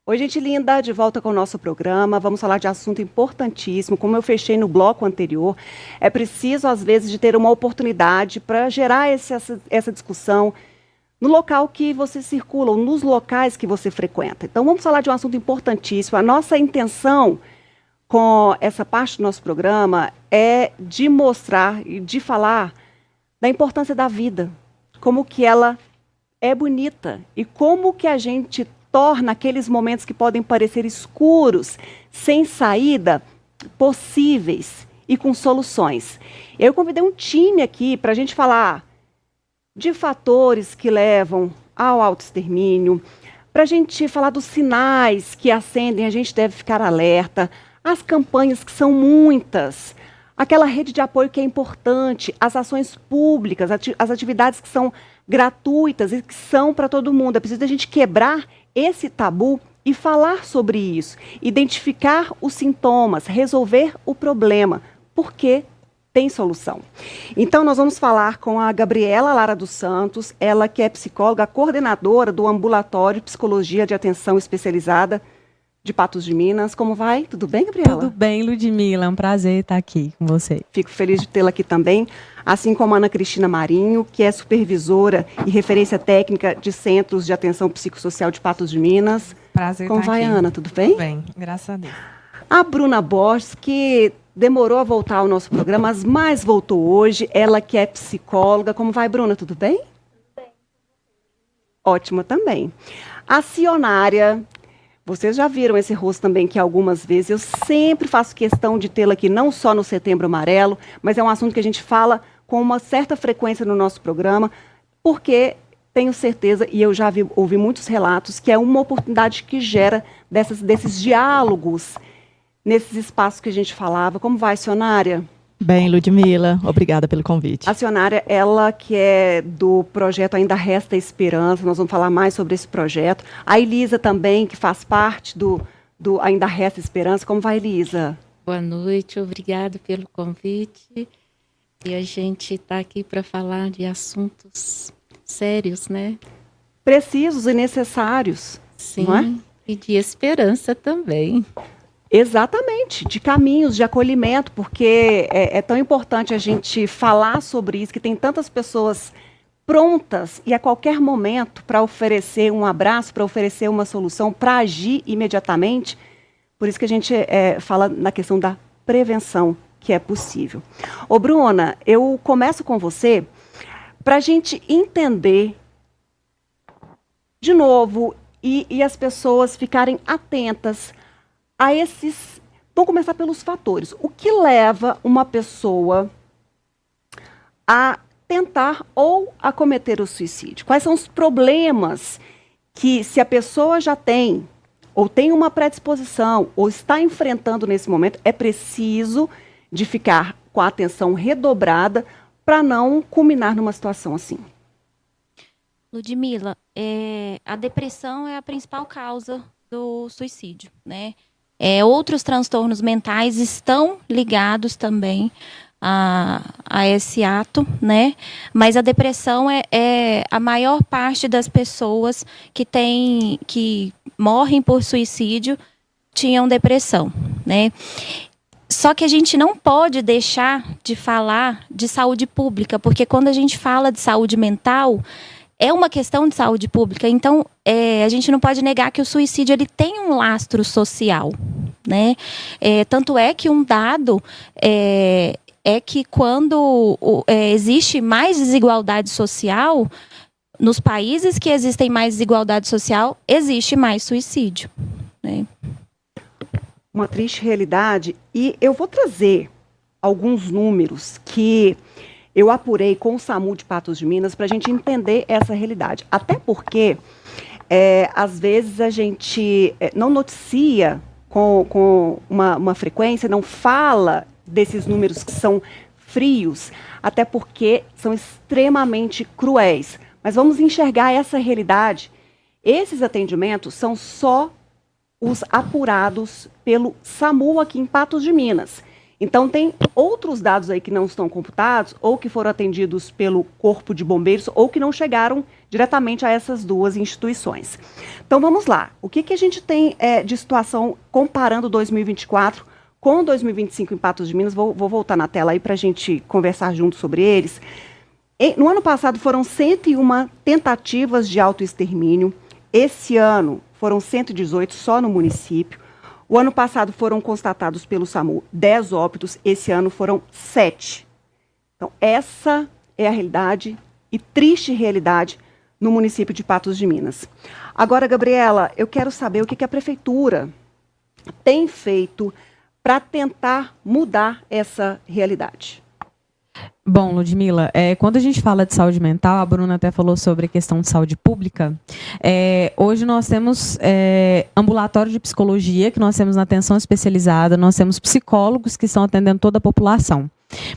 Oi, gente linda, de volta com o nosso programa. Vamos falar de assunto importantíssimo. Como eu fechei no bloco anterior, é preciso, às vezes, de ter uma oportunidade para gerar essa discussão no local que você circula, ou nos locais que você frequenta. Então, vamos falar de um assunto importantíssimo. A nossa intenção com essa parte do nosso programa é de mostrar e de falar da importância da vida, como que ela é bonita e como que a gente torna aqueles momentos que podem parecer escuros, sem saída, possíveis e com soluções. Eu convidei um time aqui para a gente falar de fatores que levam ao autoextermínio, para a gente falar dos sinais que acendem, a gente deve ficar alerta, as campanhas que são muitas, aquela rede de apoio que é importante, as ações públicas, as atividades que são gratuitas e que são para todo mundo. É preciso a gente quebrar esse tabu e falar sobre isso, identificar os sintomas, resolver o problema, porque tem solução. Então, nós vamos falar com a Gabriela Lara dos Santos, ela que é psicóloga, coordenadora do Ambulatório Psicologia de Atenção Especializada de Patos de Minas. Como vai? Tudo bem, Gabriela? Tudo bem, Ludmila. É um prazer estar aqui com você. Fico feliz de tê-la aqui também, assim como a Ana Cristina Marinho, que é supervisora e referência técnica de Centros de Atenção Psicossocial de Patos de Minas. Prazer Como estar vai, aqui. Ana? Tudo bem? Tudo bem, graças a Deus. A Bruna Borges, que demorou a voltar ao nosso programa, mas voltou hoje. Ela que é psicóloga. Como vai, Bruna? Tudo bem? Tudo bem. Ótima também. A Cionária. Vocês já viram esse rosto também que algumas vezes eu sempre faço questão de tê-la aqui, não só no Setembro Amarelo, mas é um assunto que a gente fala com uma certa frequência no nosso programa, porque tenho certeza, e eu já ouvi muitos relatos, que é uma oportunidade que gera desses diálogos nesses espaços que a gente falava. Como vai, Cionária? Bem, Ludmila, obrigada pelo convite. A Cionária, ela que é do projeto Ainda Resta Esperança, nós vamos falar mais sobre esse projeto. A Elisa também, que faz parte do Ainda Resta Esperança. Como vai, Elisa? Boa noite, obrigado pelo convite. E a gente está aqui para falar de assuntos sérios, né? Precisos e necessários. Sim, não é? E de esperança também. Exatamente, de caminhos de acolhimento, porque é tão importante a gente falar sobre isso, que tem tantas pessoas prontas e a qualquer momento para oferecer um abraço, para oferecer uma solução, para agir imediatamente. Por isso que a gente fala na questão da prevenção, que é possível. Ô, Bruna, eu começo com você para a gente entender de novo e as pessoas ficarem atentas a esses. Vamos começar pelos fatores. O que leva uma pessoa a tentar ou a cometer o suicídio? Quais são os problemas que, se a pessoa já tem, ou tem uma predisposição, ou está enfrentando nesse momento, é preciso de ficar com a atenção redobrada para não culminar numa situação assim? Ludmila, a depressão é a principal causa do suicídio, né? Outros transtornos mentais estão ligados também a esse ato, né? Mas a depressão é a maior parte das pessoas que morrem por suicídio tinham depressão, né? Só que a gente não pode deixar de falar de saúde pública, porque quando a gente fala de saúde mental, é uma questão de saúde pública. Então, a gente não pode negar que o suicídio ele tem um lastro social, né? Tanto é que um dado é que quando existe mais desigualdade social, nos países que existem mais desigualdade social, existe mais suicídio, né? Uma triste realidade. E eu vou trazer alguns números que eu apurei com o SAMU de Patos de Minas para a gente entender essa realidade. Até porque, às vezes, a gente não noticia com uma frequência, não fala desses números que são frios, até porque são extremamente cruéis. Mas vamos enxergar essa realidade. Esses atendimentos são só os apurados pelo SAMU aqui em Patos de Minas. Então, tem outros dados aí que não estão computados, ou que foram atendidos pelo Corpo de Bombeiros, ou que não chegaram diretamente a essas duas instituições. Então, vamos lá. O que a gente tem de situação comparando 2024 com 2025 em Patos de Minas? Vou voltar na tela aí para a gente conversar junto sobre eles. No ano passado, foram 101 tentativas de autoextermínio. Esse ano, foram 118 só no município. O ano passado foram constatados pelo SAMU 10 óbitos, esse ano foram 7. Então, essa é a realidade e triste realidade no município de Patos de Minas. Agora, Gabriela, eu quero saber o que a prefeitura tem feito para tentar mudar essa realidade. Bom, Ludmila, quando a gente fala de saúde mental, a Bruna até falou sobre a questão de saúde pública. Hoje nós temos ambulatório de psicologia, que nós temos na atenção especializada, nós temos psicólogos que estão atendendo toda a população.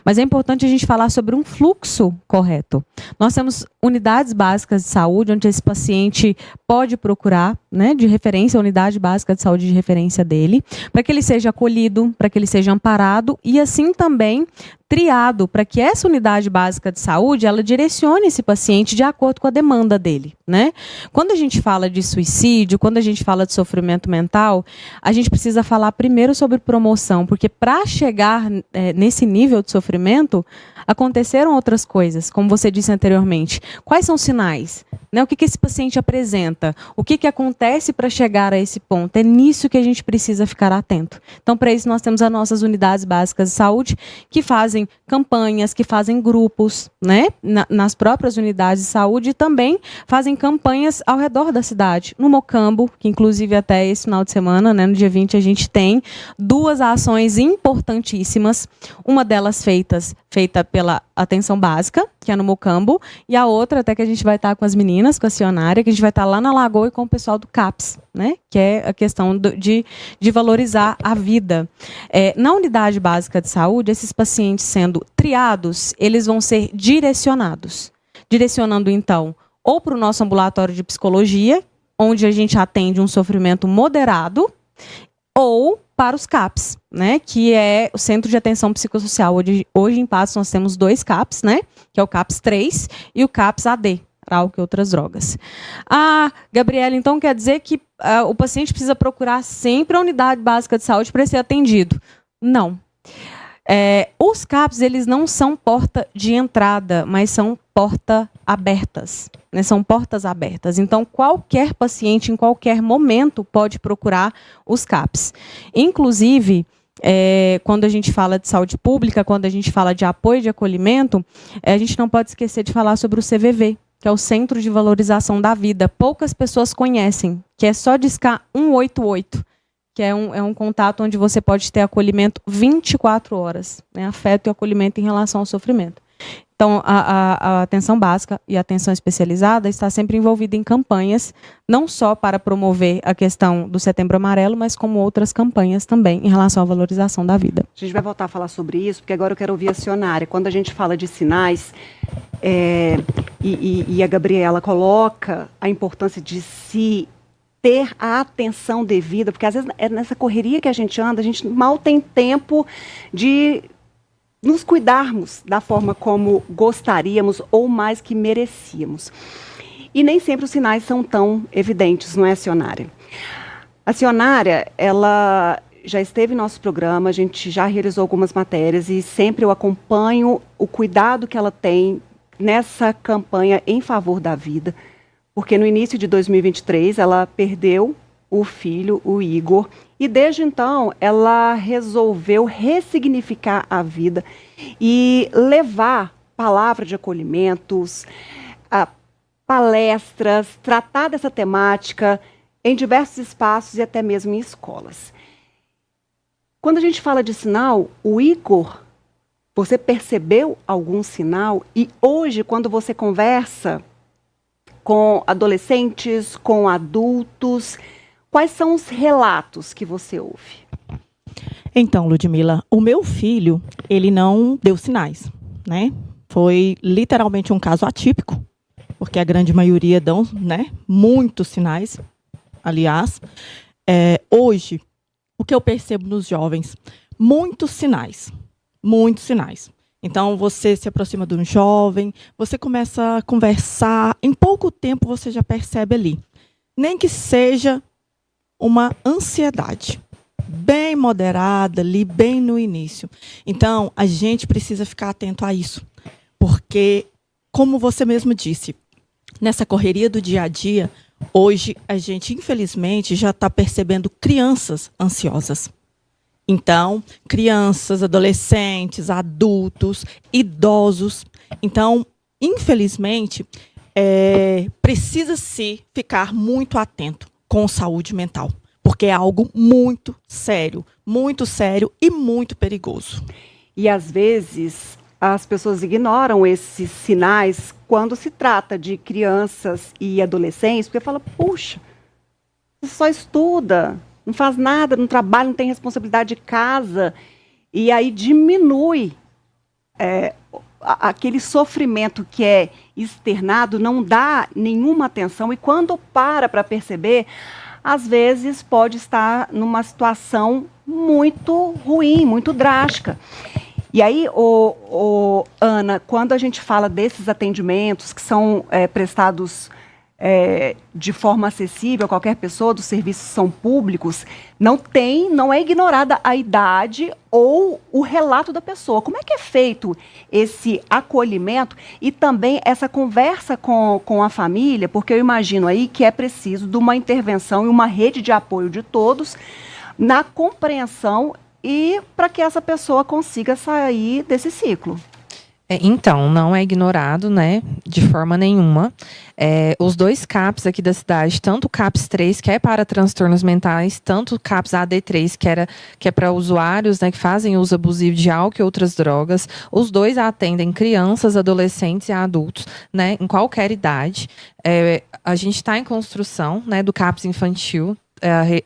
Mas é importante a gente falar sobre um fluxo correto. Nós temos unidades básicas de saúde, onde esse paciente pode procurar, né, de referência, a unidade básica de saúde de referência dele, para que ele seja acolhido, para que ele seja amparado e assim também triado, para que essa unidade básica de saúde, ela direcione esse paciente de acordo com a demanda dele, né? Quando a gente fala de suicídio, quando a gente fala de sofrimento mental, a gente precisa falar primeiro sobre promoção, porque para chegar nesse nível de sofrimento, aconteceram outras coisas, como você disse anteriormente. Quais são os sinais? Né? O que esse paciente apresenta? O que acontece para chegar a esse ponto? É nisso que a gente precisa ficar atento. Então, para isso, nós temos as nossas unidades básicas de saúde, que fazem campanhas, que fazem grupos, né? Nas próprias unidades de saúde, e também fazem campanhas ao redor da cidade. No Mocambo, que inclusive até esse final de semana, né, no dia 20, a gente tem 2 ações importantíssimas. Uma delas feita pela atenção básica, que é no Mocambo, e a outra, até que a gente vai estar com as meninas, com a Cionária, que a gente vai estar lá na Lagoa e com o pessoal do CAPS, né? Que é a questão de valorizar a vida. Na unidade básica de saúde, esses pacientes sendo triados, eles vão ser direcionados. Direcionando, então, ou para o nosso ambulatório de psicologia, onde a gente atende um sofrimento moderado, ou para os CAPs, né, que é o Centro de Atenção Psicossocial. Hoje em Patos nós temos 2 CAPs, né, que é o CAPS 3 e o CAPS AD, álcool e outras drogas. Gabriela, então quer dizer que o paciente precisa procurar sempre a unidade básica de saúde para ser atendido? Não. Os CAPs, eles não são porta de entrada, mas são porta abertas, né? São portas abertas. Então, qualquer paciente, em qualquer momento, pode procurar os CAPs. Inclusive, quando a gente fala de saúde pública, quando a gente fala de apoio de acolhimento, a gente não pode esquecer de falar sobre o CVV, que é o Centro de Valorização da Vida. Poucas pessoas conhecem, que é só discar 188. Que é um contato onde você pode ter acolhimento 24 horas, né? Afeto e acolhimento em relação ao sofrimento. Então, a atenção básica e a atenção especializada está sempre envolvida em campanhas, não só para promover a questão do Setembro Amarelo, mas como outras campanhas também em relação à valorização da vida. A gente vai voltar a falar sobre isso, porque agora eu quero ouvir a Cionária. Quando a gente fala de sinais, e a Gabriela coloca a importância de se ter a atenção devida, porque às vezes nessa correria que a gente anda, a gente mal tem tempo de nos cuidarmos da forma como gostaríamos ou mais que merecíamos. E nem sempre os sinais são tão evidentes, não é, Cionária? A Cionária, ela já esteve em nosso programa, a gente já realizou algumas matérias e sempre eu acompanho o cuidado que ela tem nessa campanha em favor da vida. Porque no início de 2023 ela perdeu o filho, o Igor, e desde então ela resolveu ressignificar a vida e levar palavra de acolhimentos, palestras, tratar dessa temática em diversos espaços e até mesmo em escolas. Quando a gente fala de sinal, o Igor, você percebeu algum sinal? E hoje, quando você conversa com adolescentes, com adultos, quais são os relatos que você ouve? Então, Ludmila, o meu filho, ele não deu sinais, né? Foi literalmente um caso atípico, porque a grande maioria dão, né, muitos sinais. Aliás, hoje, o que eu percebo nos jovens, muitos sinais. Muitos sinais. Então, você se aproxima de um jovem, você começa a conversar, em pouco tempo você já percebe ali. Nem que seja uma ansiedade, bem moderada ali, bem no início. Então, a gente precisa ficar atento a isso. Porque, como você mesmo disse, nessa correria do dia a dia, hoje a gente, infelizmente, já está percebendo crianças ansiosas. Então, crianças, adolescentes, adultos, idosos. Então, infelizmente, precisa-se ficar muito atento com saúde mental, porque é algo muito sério e muito perigoso. E, às vezes, as pessoas ignoram esses sinais quando se trata de crianças e adolescentes, porque fala, puxa, você só estuda, não faz nada, não trabalha, não tem responsabilidade de casa. E aí diminui aquele sofrimento que é externado, não dá nenhuma atenção. E quando para perceber, às vezes pode estar numa situação muito ruim, muito drástica. E aí, Ana, quando a gente fala desses atendimentos que são prestados de forma acessível a qualquer pessoa, dos serviços são públicos, não é ignorada a idade ou o relato da pessoa. Como é que é feito esse acolhimento e também essa conversa com a família? Porque eu imagino aí que é preciso de uma intervenção e uma rede de apoio de todos na compreensão e para que essa pessoa consiga sair desse ciclo. Então, não é ignorado, né, de forma nenhuma. Os dois CAPs aqui da cidade, tanto o CAPS 3, que é para transtornos mentais, tanto o CAPS AD3, que é para usuários, né, que fazem uso abusivo de álcool e outras drogas, os dois atendem crianças, adolescentes e adultos, né, em qualquer idade. A gente está em construção, né, do CAPS infantil.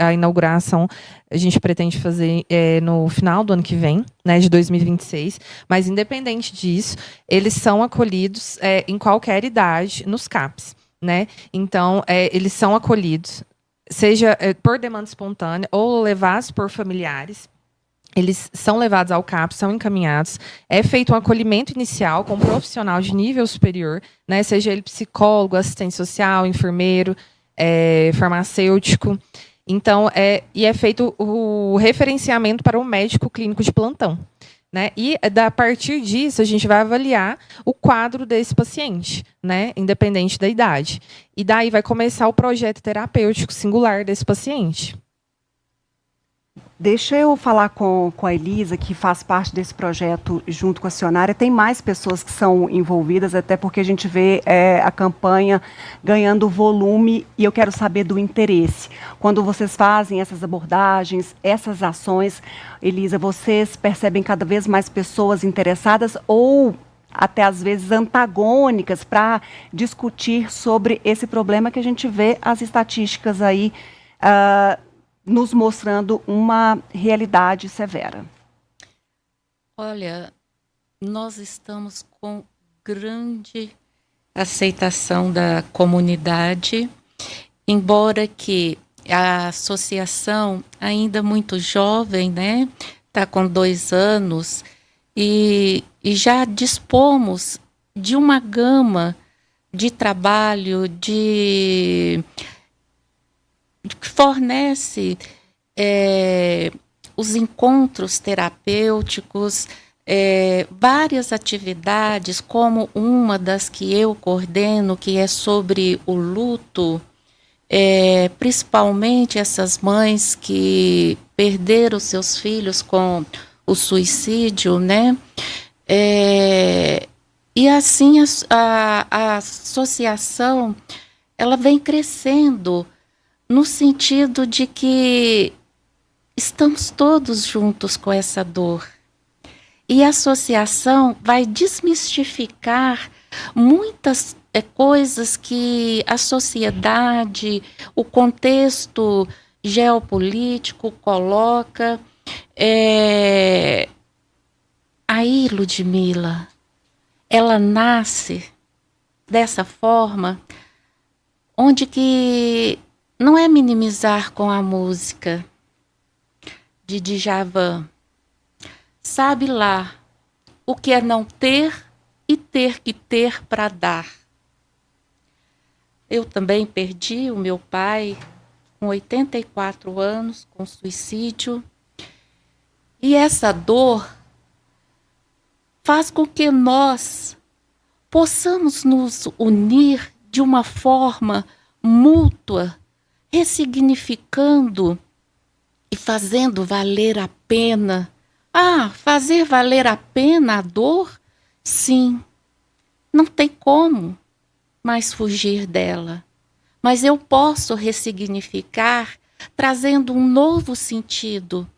A inauguração a gente pretende fazer no final do ano que vem, né, de 2026, mas independente disso, eles são acolhidos em qualquer idade nos CAPs, né? Então, eles são acolhidos, seja por demanda espontânea ou levados por familiares. Eles são levados ao CAPS, são encaminhados, é feito um acolhimento inicial com um profissional de nível superior, né, seja ele psicólogo, assistente social, enfermeiro, farmacêutico. Então, é feito o referenciamento para o médico clínico de plantão, né? E, a partir disso, a gente vai avaliar o quadro desse paciente, né? Independente da idade. E daí vai começar o projeto terapêutico singular desse paciente. Deixa eu falar com a Elisa, que faz parte desse projeto junto com a Cionária. Tem mais pessoas que são envolvidas, até porque a gente vê a campanha ganhando volume e eu quero saber do interesse. Quando vocês fazem essas abordagens, essas ações, Elisa, vocês percebem cada vez mais pessoas interessadas ou até às vezes antagônicas para discutir sobre esse problema que a gente vê as estatísticas aí nos mostrando uma realidade severa? Olha, nós estamos com grande aceitação da comunidade, embora que a associação ainda muito jovem, né? Está com 2 anos e já dispomos de uma gama de trabalho, que fornece os encontros terapêuticos, várias atividades, como uma das que eu coordeno, que é sobre o luto, principalmente essas mães que perderam seus filhos com o suicídio, né? E assim a associação ela vem crescendo no sentido de que estamos todos juntos com essa dor. E a associação vai desmistificar muitas coisas que a sociedade, o contexto geopolítico coloca. Aí, Ludmila, ela nasce dessa forma, onde que não é minimizar com a música de Djavan, sabe lá o que é não ter e ter que ter para dar. Eu também perdi o meu pai com 84 anos, com suicídio. E essa dor faz com que nós possamos nos unir de uma forma mútua, ressignificando e fazendo valer a pena. Fazer valer a pena a dor? Sim, não tem como mais fugir dela. Mas eu posso ressignificar, trazendo um novo sentido,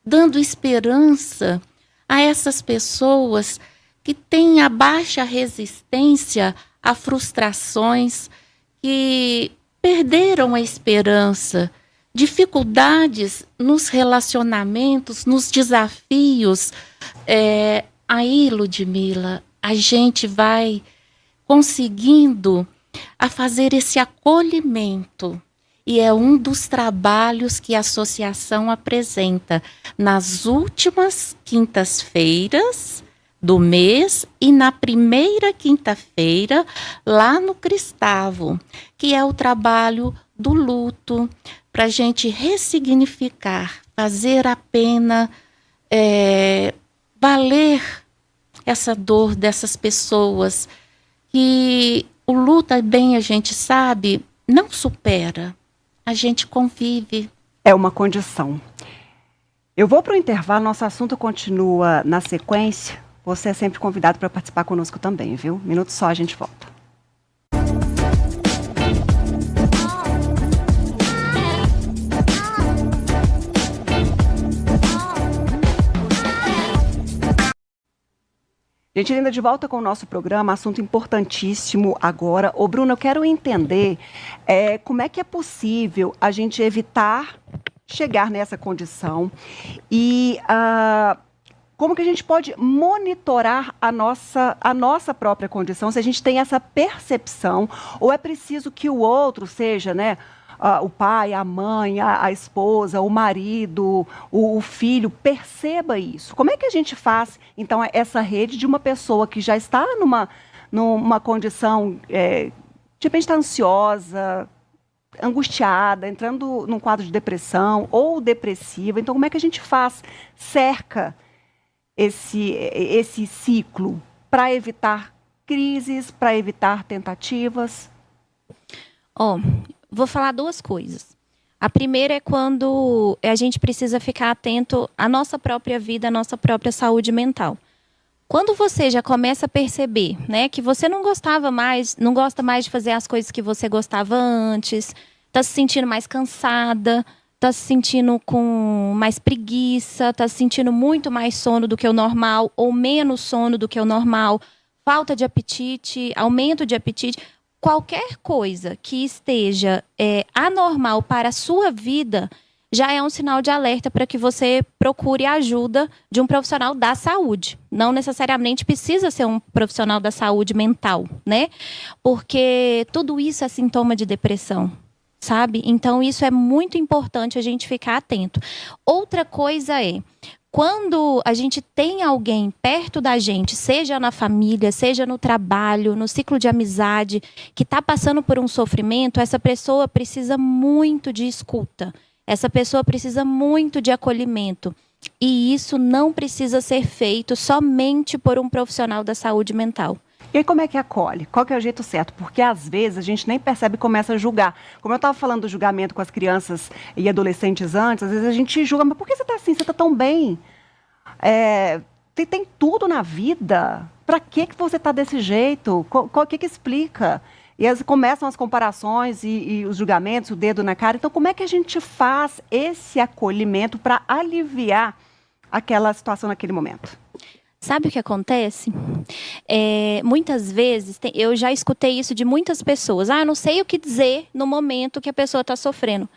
dando esperança a essas pessoas que têm a baixa resistência a frustrações, que perderam a esperança, dificuldades nos relacionamentos, nos desafios. Aí, Ludmila, a gente vai conseguindo a fazer esse acolhimento. E é um dos trabalhos que a associação apresenta nas últimas quintas-feiras do mês e na primeira quinta-feira lá no Cristavo, que é o trabalho do luto, para a gente ressignificar, fazer a pena valer essa dor dessas pessoas que o luto, bem a gente sabe, não supera, a gente convive. É uma condição. Eu vou para o intervalo, nosso assunto continua na sequência. Você é sempre convidado para participar conosco também, viu? Minuto só, a gente volta. Gente, ainda de volta com o nosso programa, assunto importantíssimo agora. Ô, Bruna, eu quero entender como é que é possível a gente evitar chegar nessa condição e como que a gente pode monitorar a nossa própria condição, se a gente tem essa percepção, ou é preciso que o outro seja, né, o pai, a mãe, a esposa, o marido, o filho, perceba isso. Como é que a gente faz, então, essa rede de uma pessoa que já está numa condição, de repente está ansiosa, angustiada, entrando num quadro de depressão ou depressiva. Então, como é que a gente cerca esse ciclo para evitar crises, para evitar tentativas? Vou falar duas coisas. A primeira é quando a gente precisa ficar atento à nossa própria vida, à nossa própria saúde mental. Quando você já começa a perceber, né, que você não gosta mais de fazer as coisas que você gostava antes, está se sentindo mais cansada, está se sentindo com mais preguiça, está se sentindo muito mais sono do que o normal ou menos sono do que o normal, falta de apetite, aumento de apetite. Qualquer coisa que esteja anormal para a sua vida já é um sinal de alerta para que você procure a ajuda de um profissional da saúde. Não necessariamente precisa ser um profissional da saúde mental, né? Porque tudo isso é sintoma de depressão, sabe? Então, isso é muito importante a gente ficar atento. Outra coisa quando a gente tem alguém perto da gente, seja na família, seja no trabalho, no ciclo de amizade, que está passando por um sofrimento, essa pessoa precisa muito de escuta. Essa pessoa precisa muito de acolhimento. E isso não precisa ser feito somente por um profissional da saúde mental. E aí, como é que acolhe? Qual que é o jeito certo? Porque, às vezes, a gente nem percebe e começa a julgar. Como eu estava falando do julgamento com as crianças e adolescentes antes, às vezes a gente julga, mas por que você está assim? Você está tão bem? Tem tudo na vida. Para que você está desse jeito? O que explica? E começam as comparações e os julgamentos, o dedo na cara. Então, como é que a gente faz esse acolhimento para aliviar aquela situação naquele momento? Sabe o que acontece? Muitas vezes, eu já escutei isso de muitas pessoas. Eu não sei o que dizer no momento que a pessoa está sofrendo.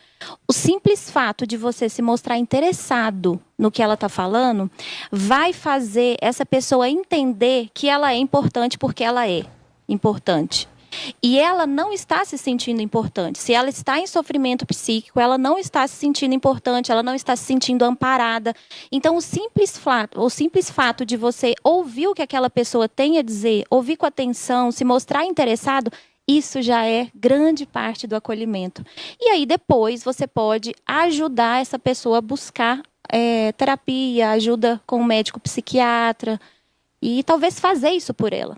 O simples fato de você se mostrar interessado no que ela está falando vai fazer essa pessoa entender que ela é importante porque ela é importante. E ela não está se sentindo importante. Se ela está em sofrimento psíquico, ela não está se sentindo importante, ela não está se sentindo amparada. Então, o simples fato de você ouvir o que aquela pessoa tem a dizer, ouvir com atenção, se mostrar interessado, isso já é grande parte do acolhimento. E aí, depois, você pode ajudar essa pessoa a buscar terapia, ajuda com um médico psiquiatra, e talvez fazer isso por ela,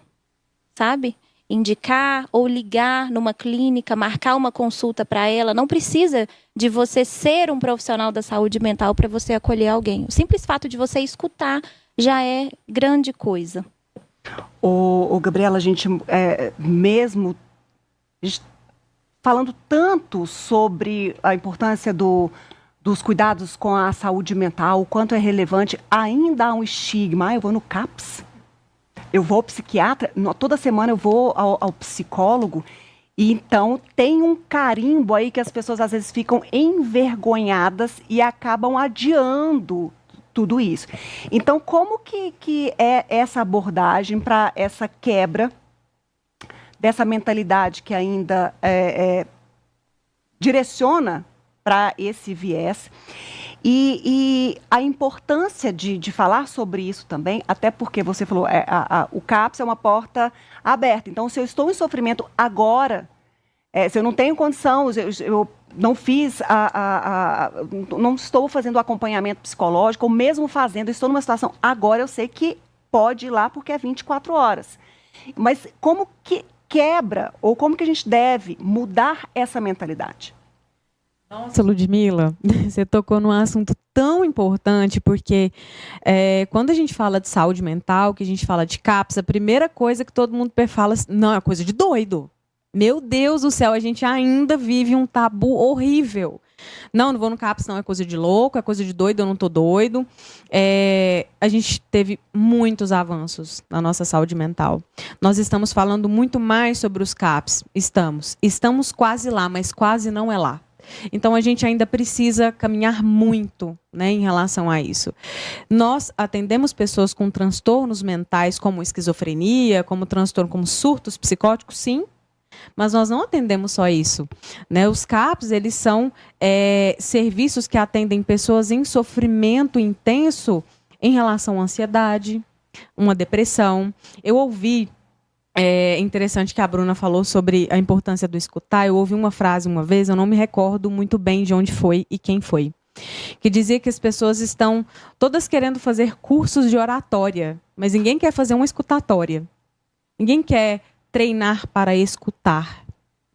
sabe? Indicar ou ligar numa clínica, marcar uma consulta para ela. Não precisa de você ser um profissional da saúde mental para você acolher alguém. O simples fato de você escutar já é grande coisa. Gabriela, a gente mesmo falando tanto sobre a importância dos cuidados com a saúde mental, o quanto é relevante, ainda há um estigma. Eu vou no CAPS, eu vou ao psiquiatra, toda semana eu vou ao psicólogo, e então tem um carimbo aí que as pessoas às vezes ficam envergonhadas e acabam adiando tudo isso. Então, como que é essa abordagem para essa quebra dessa mentalidade que ainda direciona para esse viés, e a importância de falar sobre isso também, até porque você falou, o CAPS é uma porta aberta. Então, se eu estou em sofrimento agora, se eu não tenho condição, eu não fiz, não estou fazendo o acompanhamento psicológico, ou mesmo fazendo, estou numa situação, agora eu sei que pode ir lá porque é 24 horas. Mas como que quebra, ou como que a gente deve mudar essa mentalidade? Nossa, Ludmila, você tocou num assunto tão importante, porque quando a gente fala de saúde mental, que a gente fala de CAPS, a primeira coisa que todo mundo fala, não, é coisa de doido. Meu Deus do céu, a gente ainda vive um tabu horrível. Não vou no CAPS, não, é coisa de louco, é coisa de doido, eu não tô doido. A gente teve muitos avanços na nossa saúde mental. Nós estamos falando muito mais sobre os CAPS. Estamos quase lá, mas quase não é lá. Então, a gente ainda precisa caminhar muito, né, em relação a isso. Nós atendemos pessoas com transtornos mentais, como esquizofrenia, como surtos psicóticos, sim, mas nós não atendemos só isso, né? Os CAPS, eles são serviços que atendem pessoas em sofrimento intenso em relação à ansiedade, uma depressão. Eu ouvi... É interessante que a Bruna falou sobre a importância do escutar. Eu ouvi uma frase uma vez, eu não me recordo muito bem de onde foi e quem foi, que dizia que as pessoas estão todas querendo fazer cursos de oratória, mas ninguém quer fazer uma escutatória. Ninguém quer treinar para escutar,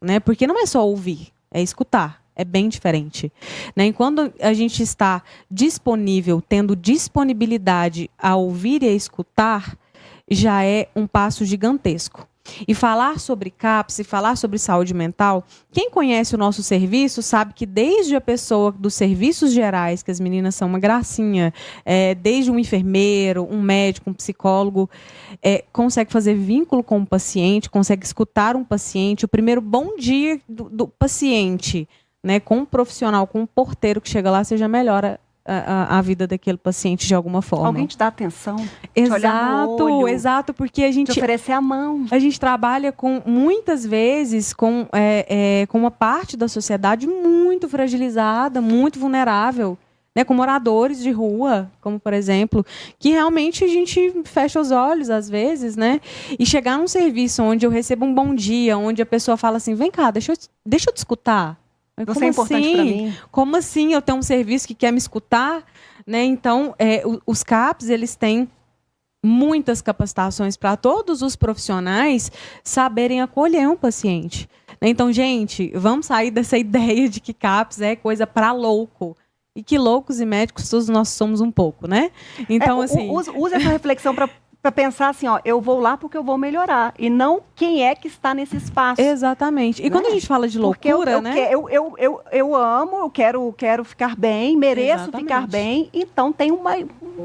né? Porque não é só ouvir, é escutar. É bem diferente, né? E quando a gente está disponível, tendo disponibilidade a ouvir e a escutar, já é um passo gigantesco. E falar sobre CAPS e falar sobre saúde mental, quem conhece o nosso serviço sabe que desde a pessoa dos serviços gerais, que as meninas são uma gracinha, desde um enfermeiro, um médico, um psicólogo, consegue fazer vínculo com o paciente, consegue escutar um paciente, o primeiro bom dia do paciente, né, com um profissional, com um porteiro que chega lá, seja melhor a vida daquele paciente de alguma forma. Alguém te dá atenção, te olhar no olho, exato, porque a gente... te oferecer a mão. A gente trabalha muitas vezes com uma parte da sociedade muito fragilizada, muito vulnerável, né, com moradores de rua, como por exemplo, que realmente a gente fecha os olhos às vezes, né? E chegar num serviço onde eu recebo um bom dia, onde a pessoa fala assim, vem cá, deixa eu te escutar. Você é importante para mim. Como assim eu tenho um serviço que quer me escutar? Né? Então, os CAPS, eles têm muitas capacitações para todos os profissionais saberem acolher um paciente. Então, gente, vamos sair dessa ideia de que CAPS é coisa para louco. E que loucos e médicos todos nós somos um pouco, né? Então, assim... Use essa reflexão para pensar assim, ó, eu vou lá porque eu vou melhorar, e não quem é que está nesse espaço. Exatamente. E né? Quando a gente fala de loucura, né? Eu amo, eu quero ficar bem, mereço ficar bem, então tem um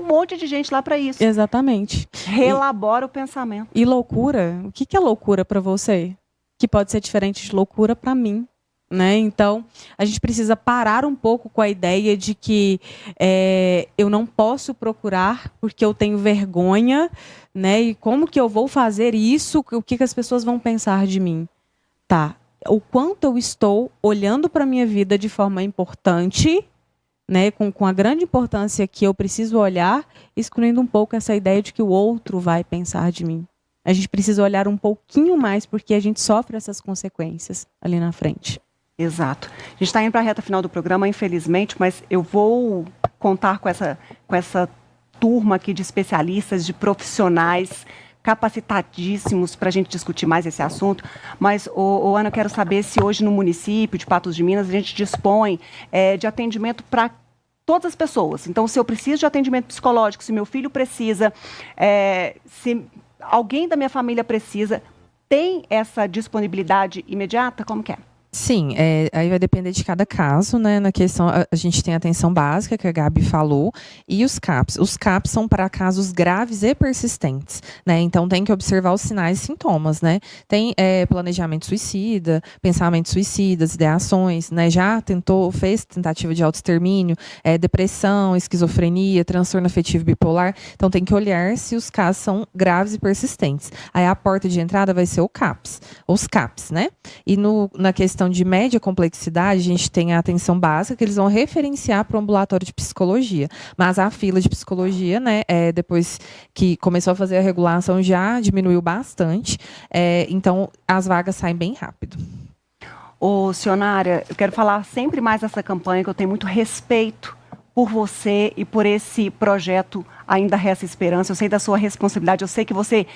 monte de gente lá para isso. Exatamente. Relabora o pensamento. E loucura? O que é loucura para você? Que pode ser diferente de loucura para mim. Né? Então, a gente precisa parar um pouco com a ideia de que eu não posso procurar porque eu tenho vergonha, né? E como que eu vou fazer isso? O que as pessoas vão pensar de mim? tá, o quanto eu estou olhando para a minha vida de forma importante, né, com a grande importância que eu preciso olhar, excluindo um pouco essa ideia de que o outro vai pensar de mim. A gente precisa olhar um pouquinho mais, porque a gente sofre essas consequências ali na frente. Exato. A gente está indo para a reta final do programa, infelizmente, mas eu vou contar com essa turma aqui de especialistas, de profissionais capacitadíssimos para a gente discutir mais esse assunto. Mas, Ana, eu quero saber se hoje no município de Patos de Minas a gente dispõe de atendimento para todas as pessoas. Então, se eu preciso de atendimento psicológico, se meu filho precisa, se alguém da minha família precisa, tem essa disponibilidade imediata? Como que é? Sim, aí vai depender de cada caso, né? Na questão, a gente tem a atenção básica, que a Gabi falou, e os CAPs. Os CAPs são para casos graves e persistentes, né? Então, tem que observar os sinais e sintomas, né? Tem planejamento suicida, pensamentos suicidas, ideações, né? Já fez tentativa de autoextermínio, depressão, esquizofrenia, transtorno afetivo bipolar. Então, tem que olhar se os casos são graves e persistentes. Aí, a porta de entrada vai ser os CAPs, né? E na questão de média complexidade, a gente tem a atenção básica, que eles vão referenciar para o ambulatório de psicologia. Mas a fila de psicologia, né, depois que começou a fazer a regulação, já diminuiu bastante. Então, as vagas saem bem rápido. Cionária, eu quero falar sempre mais dessa campanha, que eu tenho muito respeito por você e por esse projeto Ainda Resta Esperança. Eu sei da sua responsabilidade, eu sei que você,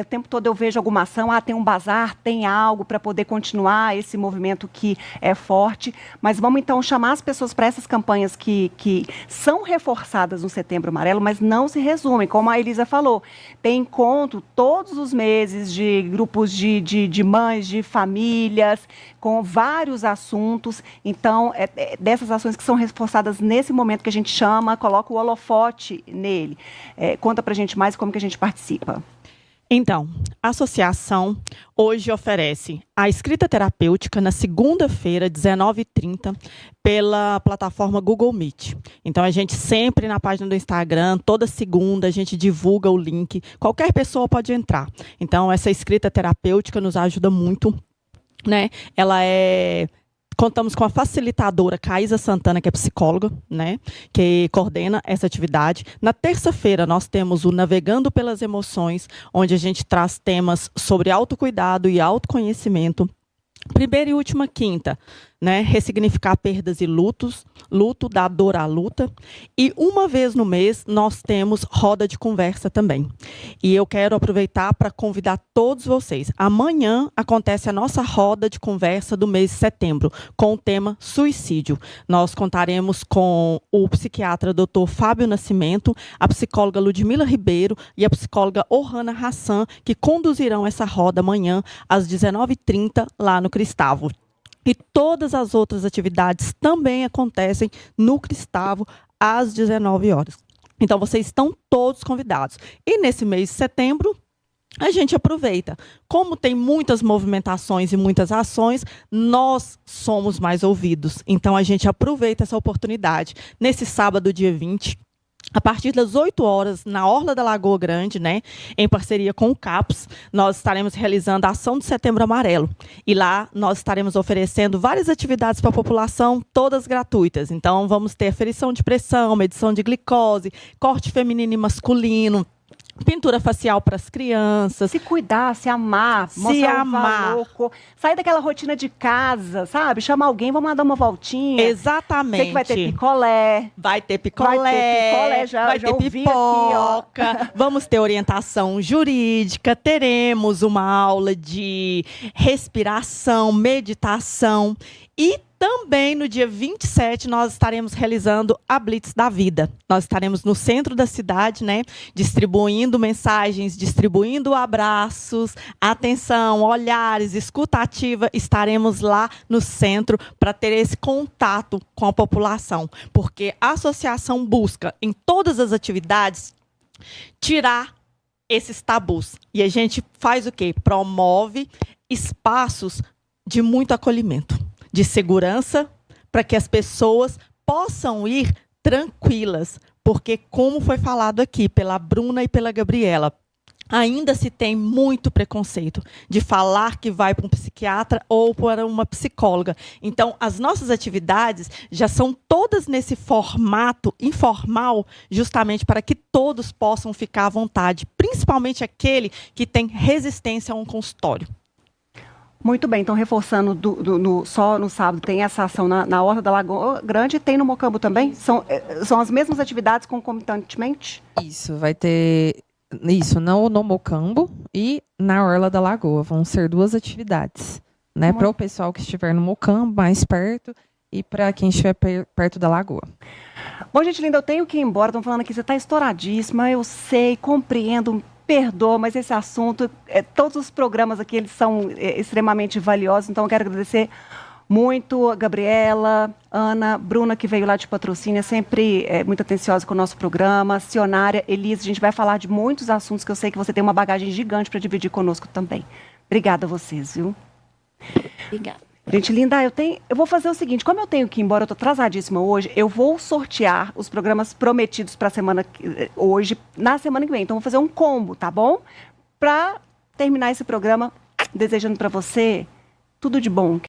o tempo todo eu vejo alguma ação, tem um bazar, tem algo para poder continuar esse movimento que é forte, mas vamos então chamar as pessoas para essas campanhas que são reforçadas no Setembro Amarelo, mas não se resumem, como a Elisa falou, tem encontro todos os meses de grupos de mães, de famílias, com vários assuntos, então dessas ações que são reforçadas nesse momento que a gente chama, coloca o holofote nele. Conta pra gente mais como que a gente participa. Então, a associação hoje oferece a escrita terapêutica na segunda-feira, 19h30, pela plataforma Google Meet. Então, a gente sempre na página do Instagram, toda segunda, a gente divulga o link. Qualquer pessoa pode entrar. Então, essa escrita terapêutica nos ajuda muito, né? Contamos com a facilitadora Caísa Santana, que é psicóloga, né, que coordena essa atividade. Na terça-feira, nós temos o Navegando pelas Emoções, onde a gente traz temas sobre autocuidado e autoconhecimento. Primeira e última quinta, né, ressignificar perdas e lutos, luto da dor à luta. E uma vez no mês, nós temos roda de conversa também. E eu quero aproveitar para convidar todos vocês. Amanhã acontece a nossa roda de conversa do mês de setembro, com o tema suicídio. Nós contaremos com o psiquiatra Dr. Fábio Nascimento, a psicóloga Ludmila Ribeiro e a psicóloga Ohana Hassan, que conduzirão essa roda amanhã às 19h30 lá no Cristavo. E todas as outras atividades também acontecem no Cristavo às 19 horas. Então, vocês estão todos convidados. E nesse mês de setembro, a gente aproveita. Como tem muitas movimentações e muitas ações, nós somos mais ouvidos. Então, a gente aproveita essa oportunidade. Nesse sábado, dia 20, a partir das 8 horas, na Orla da Lagoa Grande, né, em parceria com o CAPS, nós estaremos realizando a ação de Setembro Amarelo. E lá nós estaremos oferecendo várias atividades para a população, todas gratuitas. Então, vamos ter aferição de pressão, medição de glicose, corte feminino e masculino, pintura facial para as crianças. Se cuidar, se amar, mostrar o valor, sair daquela rotina de casa, sabe? Chama alguém, vamos lá dar uma voltinha. Exatamente. Sei que vai ter picolé. Vai ter picolé. Vai ter picolé, já ter pipoca. Aqui, vamos ter orientação jurídica, teremos uma aula de respiração, meditação e também no dia 27 nós estaremos realizando a Blitz da Vida. Nós estaremos no centro da cidade, né, distribuindo mensagens, distribuindo abraços, atenção, olhares, escuta ativa. Estaremos lá no centro para ter esse contato com a população, porque a associação busca em todas as atividades tirar esses tabus. E a gente faz o quê? Promove espaços de muito acolhimento, de segurança, para que as pessoas possam ir tranquilas. Porque, como foi falado aqui pela Bruna e pela Gabriela, ainda se tem muito preconceito de falar que vai para um psiquiatra ou para uma psicóloga. Então, as nossas atividades já são todas nesse formato informal, justamente para que todos possam ficar à vontade, principalmente aquele que tem resistência a um consultório. Muito bem, então reforçando, só no sábado tem essa ação na Horta da Lagoa Grande e tem no Mocambo também? São as mesmas atividades concomitantemente? Isso, vai ter isso no Mocambo e na Orla da Lagoa. Vão ser 2 atividades, né? Para o pessoal que estiver no Mocambo, mais perto, e para quem estiver perto da Lagoa. Bom, gente linda, eu tenho que ir embora. Estão falando aqui, você está estouradíssima, eu sei, compreendo, perdoa, mas esse assunto, todos os programas aqui, eles são extremamente valiosos, então eu quero agradecer muito a Gabriela, Ana, Bruna, que veio lá de Patrocínio, sempre muito atenciosa com o nosso programa, Cionária, Elise, a gente vai falar de muitos assuntos que eu sei que você tem uma bagagem gigante para dividir conosco também. Obrigada a vocês, viu? Obrigada. Gente linda, eu vou fazer o seguinte, como eu tenho que ir embora, eu estou atrasadíssima hoje, eu vou sortear os programas prometidos para hoje, na semana que vem. Então, vou fazer um combo, tá bom? Para terminar esse programa, desejando para você tudo de bom.